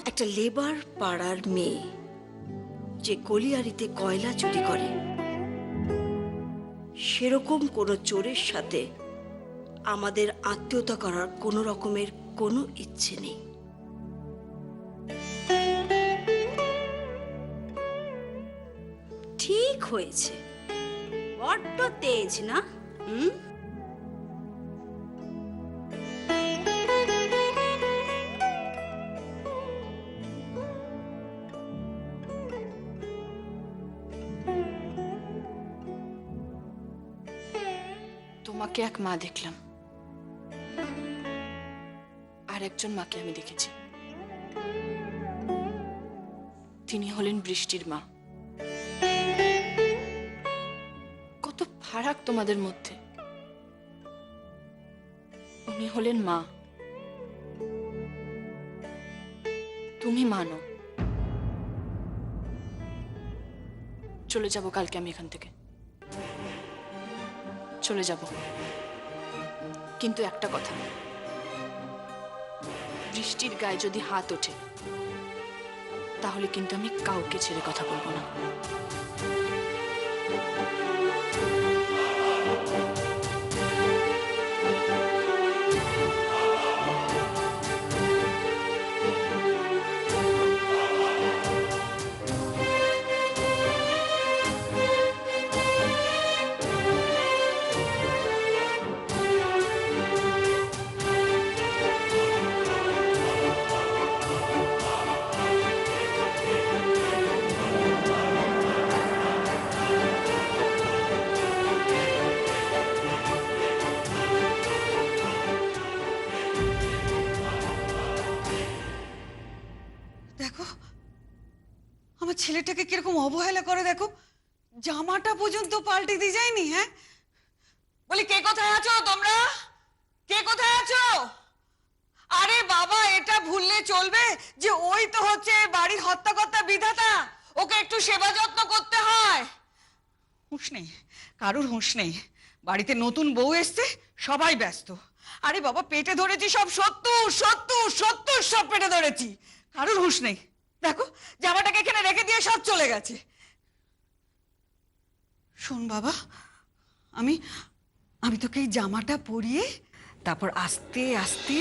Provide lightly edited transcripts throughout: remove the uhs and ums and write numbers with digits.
একটা লেবার পাড়ার মেয়ে যে কলিয়ারিতে কয়লা চুরি করে, সেরকম কোনো চোরের সাথে আমাদের আত্মীয়তা করার কোনো রকমের কোনো ইচ্ছে নেই। ঠিক হয়েছে, বড্ড তেজ না? তোমাকে এক মা দেখলাম, আর একজন মাকে আমি দেখেছি। তিনি হলেন বৃষ্টির মা। কত ফারাক তোমাদের মধ্যে। উনি হলেন মা, তুমি মানো। চলে যাব কালকে আমি এখান থেকে, চলে যাব। কিন্তু একটা কথা, বৃষ্টির গায়ে যদি হাত ওঠে তাহলে কিন্তু আমি কাউকে ছেড়ে কথা বলবো না। দেখো আমার ছেলেটাকে কিরকম অবহেলা করে, দেখো জামাটা পর্যন্ত পাল্টে দিয়ে যায়নি। হ্যাঁ বলি, কে কোথায় আছো তোমরা? কে কোথায় আছো? আরে বাবা, এটা ভুললে চলবে যে ওই তো হচ্ছে বাড়ির হত্যাকর্তা বিধাতা, ওকে একটু সেবা যত্ন করতে হয়। হুঁশ নেই, কারুর হুঁশ নেই। বাড়িতে নতুন বউ এসছে, সবাই ব্যস্ত। আরে বাবা, পেটে ধরেছি সব 70 সব পেটে ধরেছি, কারুর হুঁশ নেই। দেখো জামাটাকে এখানে রেখে দিয়ে সব চলে গেছে। শোন বাবা, আমি আমি তোকে এই জামাটা পরিয়ে তারপর আস্তে আস্তে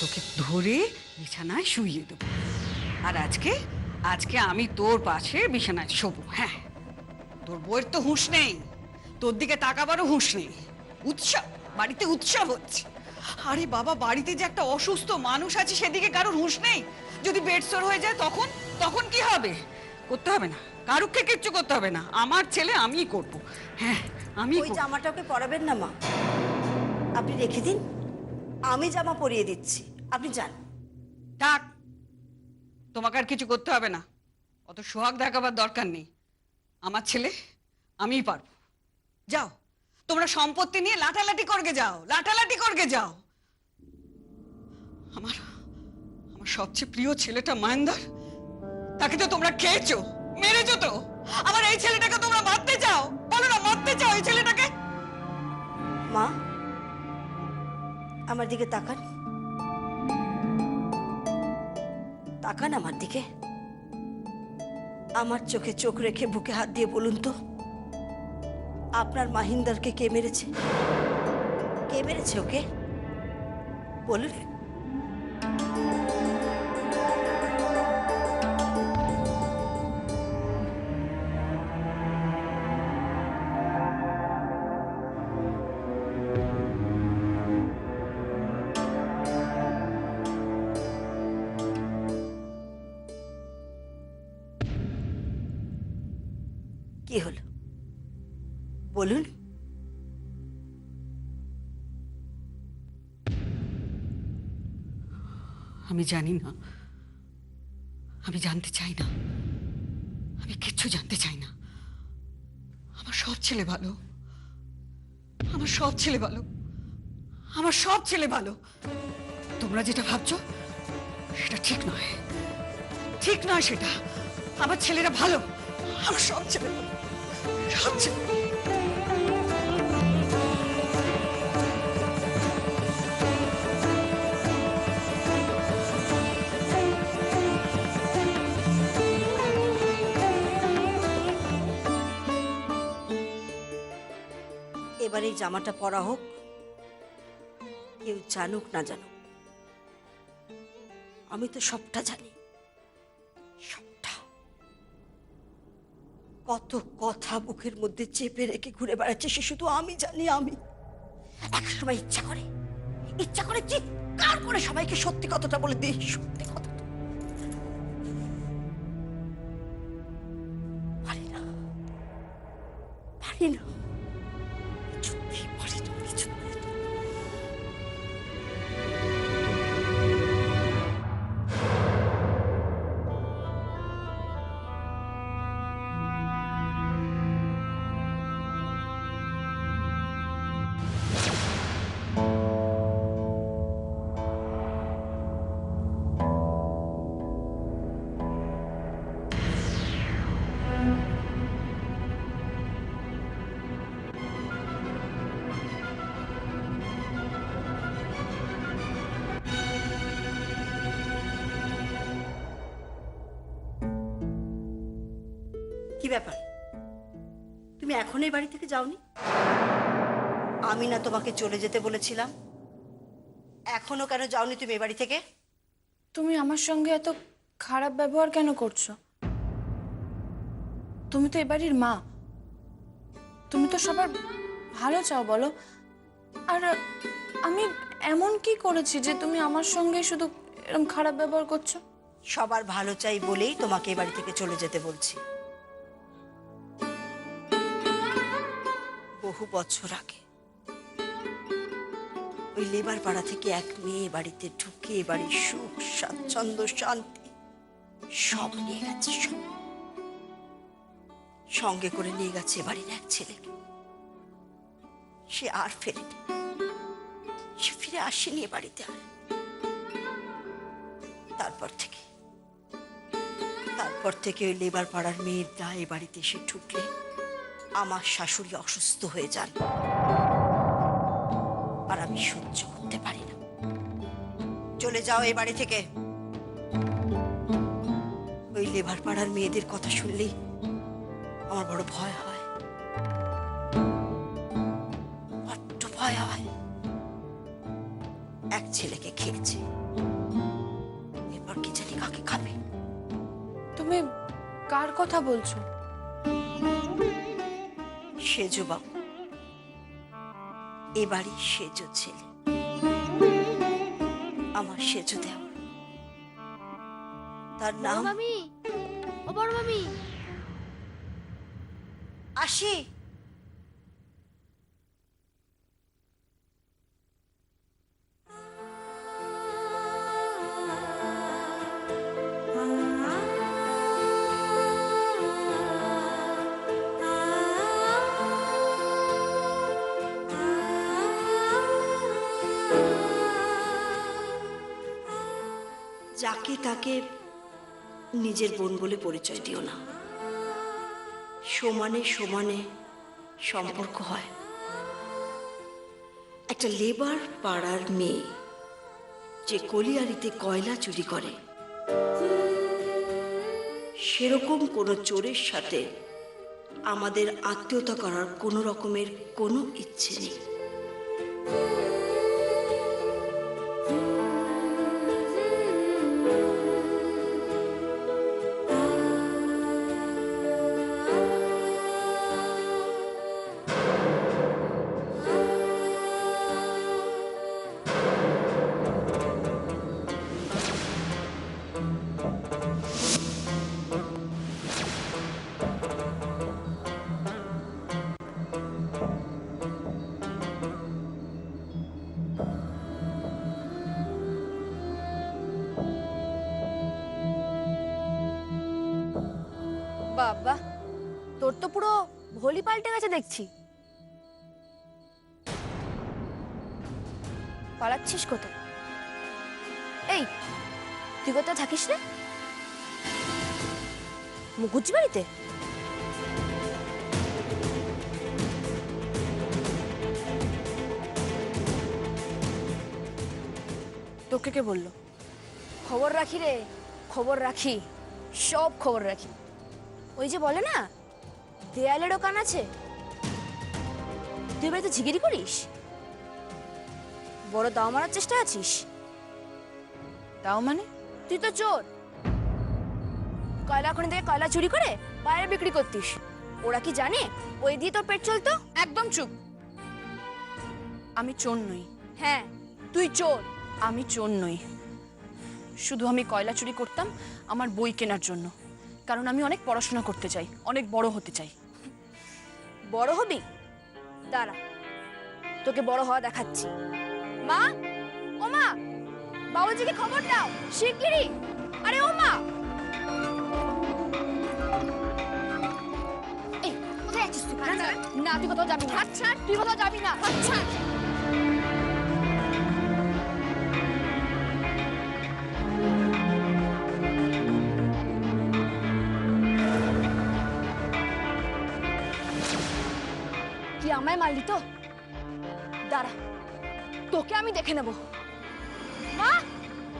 তোকে ধরে বিছানায় শুইয়ে দেবো। আর আজকে আমি তোর পাশে বিছানায় শোবো। হ্যাঁ, তোর বউয়ের তো হুঁশ নেই, তোর দিকে তাকাবারও হুঁশ নেই। উৎসব, বাড়িতে উৎসব হচ্ছে। আরে বাবা, বাড়িতে যে একটা অসুস্থ মানুষ আছে সেদিকে কারোর হুঁশ নেই। যদি বেডসোর হয়ে যায় তখন কি হবে? করতে হবে না, কারুকে কিচ্ছু করতে হবে না। আমার ছেলে আমিই করবো। হ্যাঁ, আমি ওই জামাটা ওকে পরাবেন না মা, আপনি রেখে দিন, আমি জামা পরিয়ে দিচ্ছি, আপনি যান। থাক, তোমাকে আর কিছু করতে হবে না, অত সোহাগ দেখাবার দরকার নেই। আমার ছেলে আমিই পারবো। যাও, তোমরা সম্পত্তি নিয়ে লাঠালাঠি করকে যাও। আমার সবচেয়ে প্রিয় ছেলেটা মহেন্দ্র, তাকে তো তোমরা খেয়েছো, মেরেছো তো। আমার এই ছেলেটাকে তোমরা মারতে চাও, বলো না, মারতে চাও এই ছেলেটাকে? মা, আমার দিকে তাকান, তাকান আমার দিকে। আমার চোখে চোখ রেখে বুকে হাত দিয়ে বলুন তো, আপনার মাহিন্দারকে কে মেরেছে? কে মেরেছে ওকে? বলুন। কি হলো বলুন। আমি জানি না, আমি জানতে চাই না, আমি কিচ্ছু জানতে চাই না। আমার সব ছেলে ভালো, আমার সব ছেলে ভালো, আমার সব ছেলে ভালো। তোমরা যেটা ভাবছো সেটা ঠিক নয়, ঠিক নয় সেটা। আমার ছেলেরা ভালো, আমার সব ছেলে ভালো, সব ছেলে। এবার এই জামাটা পরা হোক, কেউ জানুক না জানুক, আমি তো সবটা জানি, সবটা। কত কথা বুকের মধ্যে চেপে রেখে ঘুরে বেড়াচ্ছে সে শুধু আমি জানি। আমি একসময় ইচ্ছা করে চিৎকার করে সবাইকে সত্যি কথাটা বলে দিই, সত্যি কথাটা। পারি না, কিছুতেই পারি না, কিছুতেই। কি ব্যাপার, তুমি এখন এই বাড়ি থেকে যাওনি? আমি না তোমাকে চলে যেতে বলেছিলাম? এখনো কেন যাওনি তুমি এই বাড়ি থেকে? তুমি আমার সঙ্গে এত খারাপ ব্যবহার কেন করছো? তুমি তো এ বাড়ির মা, তুমি তো সবার ভালো চাও বলো। আর আমি এমন কি করেছি যে তুমি আমার সঙ্গে শুধু এরকম খারাপ ব্যবহার করছো? সবার ভালো চাই বলেই তোমাকে এই বাড়ি থেকে চলে যেতে বলছি। বহু বছর আগে ওই লেবার পাড়া থেকে এক মেয়ে বাড়িতে ঢুকে বাড়ির সুখ স্বাচ্ছন্দ্য শান্তি সব নিয়ে গেছে, সব। সঙ্গে করে নিয়ে গেছে বাড়ির এক ছেলেকে। সে আর ফেরেনি, সে ফিরে আসেনি এ বাড়িতে আর। তারপর থেকে ওই লেবার পাড়ার মেয়েরা এ বাড়িতে এসে ঢুকলে আমার শাশুড়ি অসুস্থ হয়ে যান, আর আমি সহ্য করতে পারি না। চলে যাও এই বাড়ি থেকে। ওই লেবার পাড়ার মেয়েদের কথা শুনলেই আমার বড় ভয় হয়, বড্ড ভয় হয়। এক ছেলেকে খেয়েছে, এরপর কি জানি কাকে খাবে। তুমি কার কথা বলছো? সেজো বাবু, এ বাড়ির সেজো ছেলে, আমার সেজো দেওয়া। তার নাম মামি, ও বড় মামি। আসি। যাকে তাকে নিজের বোন বলে পরিচয় দিও না। সমানে সমানে সম্পর্ক হয়। একটা লেবার পাড়ার মেয়ে যে কলিয়ারিতে কয়লা চুরি করে, সেরকম কোনো চোরের সাথে আমাদের আত্মীয়তা করার কোনো রকমের কোনো ইচ্ছে নেই। বাবা, তোর তো পুরো ভোলি পাল্টে গেছে দেখছি। পালাচ্ছিস কোথায়? এই, তুই কোথায় থাকিস রে? মুখুজ্জি বাড়িতে? তোকে কে বললো? খবর রাখি রে, খবর রাখি, সব খবর রাখি। ওই যে বলে না, দেয়ালেরও কান আছে, তুই এবারে তো ঝিগিরি করিস? বড় দাও মারার চেষ্টা আছিস? তাও মানে? তুই তো চোর। কয়লা খনি থেকে কয়লা চুরি করে বাইরে বিক্রি করতিস। ওরা কি জানে ওই দিয়ে তোর পেট চলতো? একদম চুপ। আমি চোর নই। হ্যাঁ, তুই চোর। আমি চোর নই। শুধু আমি কয়লা চুরি করতাম আমার বই কেনার জন্য, কারণ আমি অনেক পড়াশোনা করতে চাই, অনেক বড় হতে চাই। বড় হবি? দাঁড়া, তোকে বড় হওয়া দেখাচ্ছি। মা, ও মা, বাবুজিকে খবর দাও শিগগিরই। আরে ও মা, এই কোথায় আছিস তুই? না, তুই কোথাও যাবি না। আচ্ছা, তুই কোথাও যাবি না। আচ্ছা, তুই আমায় মারলি তো? দাঁড়া, তোকে আমি দেখে নেব। মা,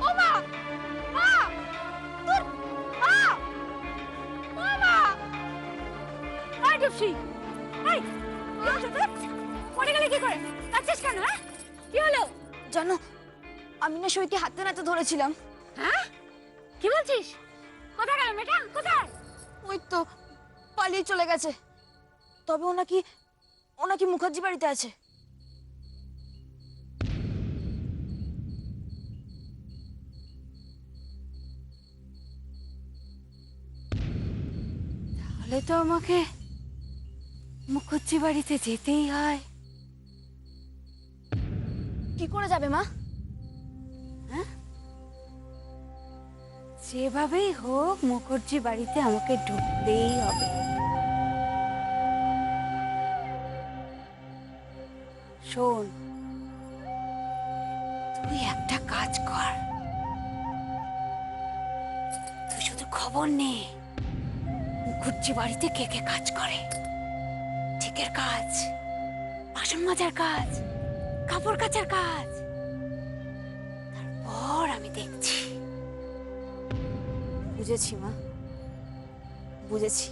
ও মা, মা, তোর মা, ও মা, আই ডুপসি, আই, কি হলো তোর? পড়ে গেলে কি করে? কাঁদছিস কেন? হ্যাঁ, কি হলো? জানো, আমি না সইতে হাতে নাতে ধরেছিলাম। হ্যাঁ, কি বলছিস? কোথায় গেল মেয়েটা? কোথায়? ওই তো পালিয়ে চলে গেছে। তবে ও নাকি মুখার্জি বাড়িতে আছে। তাহলে তো আমাকে মুখার্জি বাড়িতে যেতেই হয়। কি করে যাবে মা? হ্যাঁ, যেভাবেই হোক মুখার্জি বাড়িতে আমাকে ঢুকতেই হবে। শোন, তুই একটা কাজ কর, তুই শুধু খবর নে মুখার্জি বাড়িতে কে কে কাজ করে। ঠিকের কাজ, বাসন মাজার কাজ, কাপড় কাচার কাজ। তারপর আমি দেখছি। বুঝেছি মা, বুঝেছি।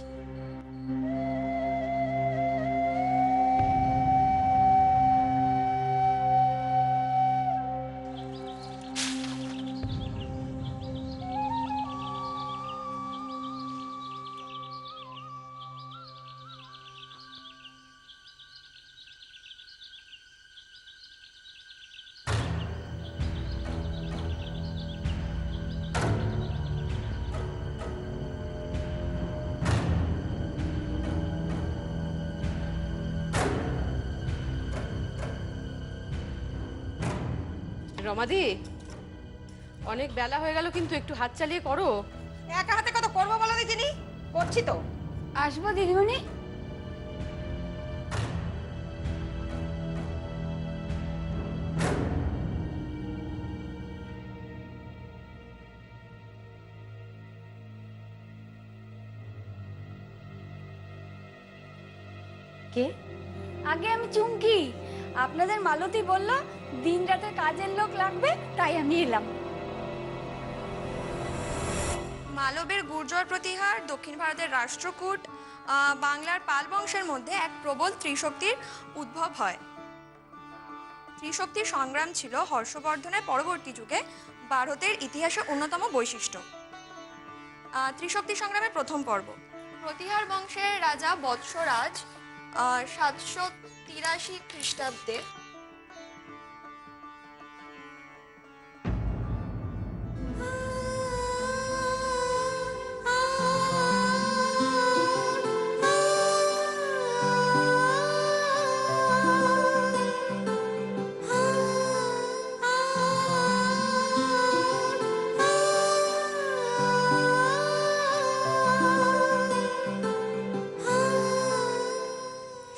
রমাদি, অনেক বেলা হয়ে গেল, কিন্তু একটু হাত চালিয়ে করো। একা হাতে কত করবো বলো দেখিনি? করছি তো। আসবো দিদিমণি। কে? আগে আমি চুমকি। আপনাদের মালতী বলল দিন রাতের কাজের লোক লাগবে, তাই আমি এলাম। মালবের গুর্জর প্রতিহার, দক্ষিণ ভারতের রাষ্ট্রকূট, বাংলার পাল বংশের মধ্যে এক প্রবল ত্রিশক্তির উদ্ভব হয়। ত্রিশক্তির সংগ্রাম ছিল হর্ষবর্ধনের পরবর্তী যুগে ভারতের ইতিহাসে অন্যতম বৈশিষ্ট্য। ত্রিশক্তি সংগ্রামের প্রথম পর্ব। প্রতিহার বংশের রাজা বৎসরাজ 783 খ্রিস্টাব্দে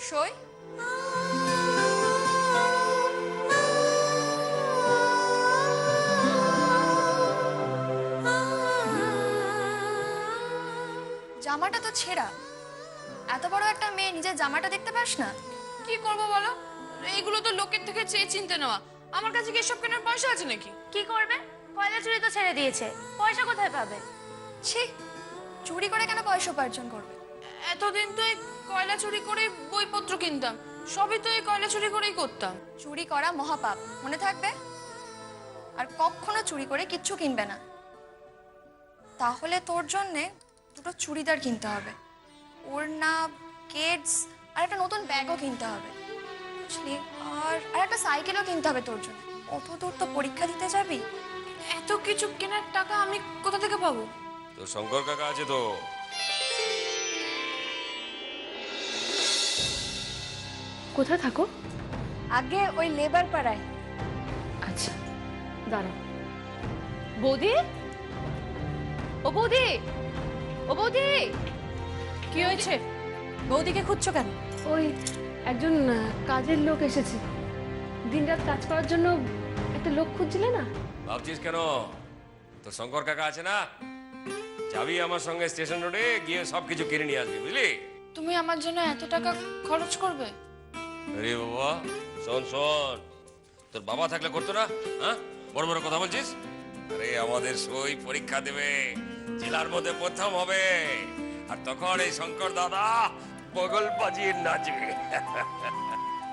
সই জামাটা তো ছেঁড়া। এত বড় একটা মেয়ে নিজের জামাটা দেখতে পাস না? কি করবো বলো? এইগুলো তো লোকের থেকে চেয়ে চিনতে নেওয়া। আমার কাছে কি এসব কেনার পয়সা আছে নাকি? কি করবে? কয়লা চুরি তো ছেড়ে দিয়েছে, পয়সা কোথায় পাবে? ছি, চুরি করে কেন পয়সা উপার্জন করবে? এতদিন তো এই কয়লা চুরি করে বইপত্র কিনতাম, সবই তো এই কয়লা চুরি করেই করতাম। চুরি করা মহাপাপ, মনে থাকবে। আর কখনো চুরি করে কিচ্ছু কিনবে না। তাহলে তোর জন্যে দুটো চুড়িদার কিনতে হবে, ওড়না, কেডস, আর একটা নতুন ব্যাগও কিনতে হবে, বুঝলি? আর একটা সাইকেলও কিনতে হবে তোর জন্য। অত দূর তো পরীক্ষা দিতে যাবি। এত কিছু কেনার টাকা আমি কোথা থেকে পাবো? তো শঙ্কর কাকা আছে তো। কোথায় থাকো? আগে ওই লেবার পাড়ায়। আচ্ছা দাঁড়াও। বৌদি, ও বৌদি, ও বৌদি, কি হয়েছে? বৌদিকে খুঁজছো কেন? ওই একজন কাজের লোক এসেছে, দিনরাত কাজ করার জন্য একটা লোক খুঁজছিলে না? ভাবছিস কেন? তো শঙ্কর কাকা আছে না, যাবি আমার সঙ্গে স্টেশন রোডে, গিয়ে সবকিছু কিনে নিয়ে আসবি, বুঝলি? তুমি আমার জন্য এত টাকা খরচ করবে? আরে বাবা, শোন শোন, তোর বাবা থাকলে করতো না? হ্যাঁ, বড় বড় কথা বলছিস। আরে আমাদের সই পরীক্ষা দেবে, জেলার মধ্যে প্রথম হবে, আর তখন এই শঙ্কর দাদা বগল বাজিয়ে নাচবে।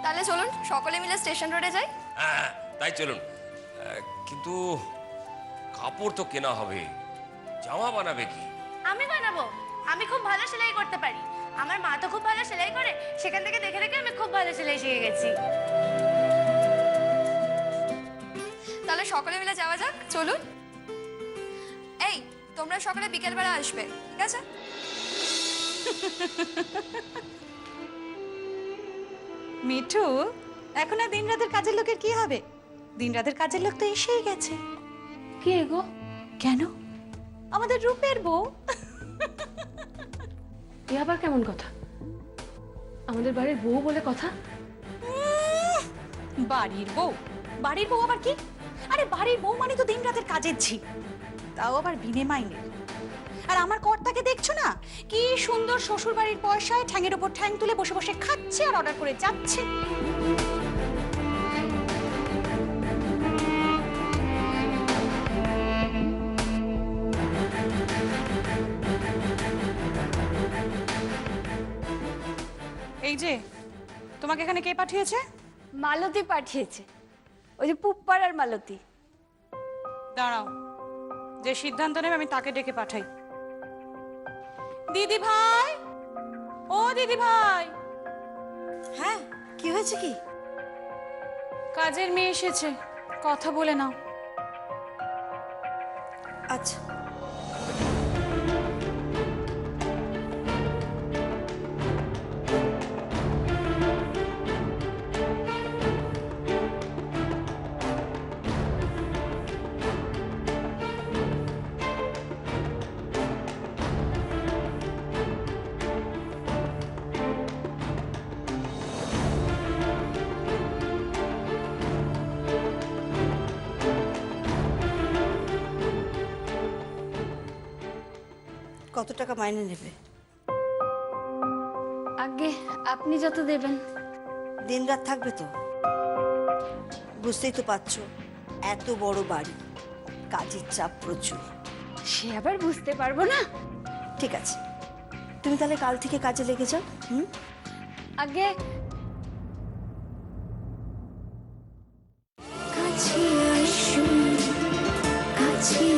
তাহলে চলুন সকলে মিলে স্টেশন রোডে যাই। হ্যাঁ তাই চলুন। কিন্তু কাপড় তো কেনা হবে, জামা বানাবে কি? আমি বানাবো, আমি খুব ভালো সেলাই করতে পারি। আমার মা তো খুব ভালো সেলাই করে, সেখান থেকে দেখে দেখে আমি খুব ভালো সেলাই শিখে গেছি। তাহলে সকলে মিলে যাওয়া যাক, চলুন। এই তোমরা সকলে বিকেলবেলা আসবে, ঠিক আছে? মিঠু, এখন আর দিন রাতের কাজের লোকের কি হবে? দিন রাতের কাজের লোক তো এসেই গেছে। কে গো? কেন? আমাদের রূপের বউ। এ আবার কেমন কথা? আমাদের বাড়ির বউ বলে কথা? বাড়ির বউ? বাড়ির বউ আবার কি? আরে বাড়ির বউ মানে তো দিন রাতের কাজের ঝি, তাও আবার বিনে মাইনের। আর আমার কর্তাকে দেখছো না, কি সুন্দর শ্বশুর বাড়ির পয়সায় ঠ্যাঙের ওপর ঠ্যাং তুলে বসে বসে খাচ্ছে আর অর্ডার করে যাচ্ছে। এই যে, তোমাকে এখানে কে পাঠিয়েছে? মালতী পাঠিয়েছে, ওই যে পুপ্পাড়ার মালতী। দাঁড়াও, যে সিদ্ধান্ত নেবে আমি তাকে ডেকে পাঠাই। দিদি ভাই, ও দিদি ভাই। হ্যাঁ, কি হয়েছে কি? কাজের মেয়ে এসেছে, কথা বলে নাও। আচ্ছা। কত টাকা মাইনে নেবে? আগে আপনি যত দেবেন। দিন রাত থাকবে তো? বুঝতেই তো পারছো, এত বড় বাড়ি, কাজের চাপ প্রচুর। সে আবার বুঝতে পারবো না। ঠিক আছে, তুমি তাহলে কাল থেকে কাজে লেগে যাও। আগে কাছে আসুন, কাছে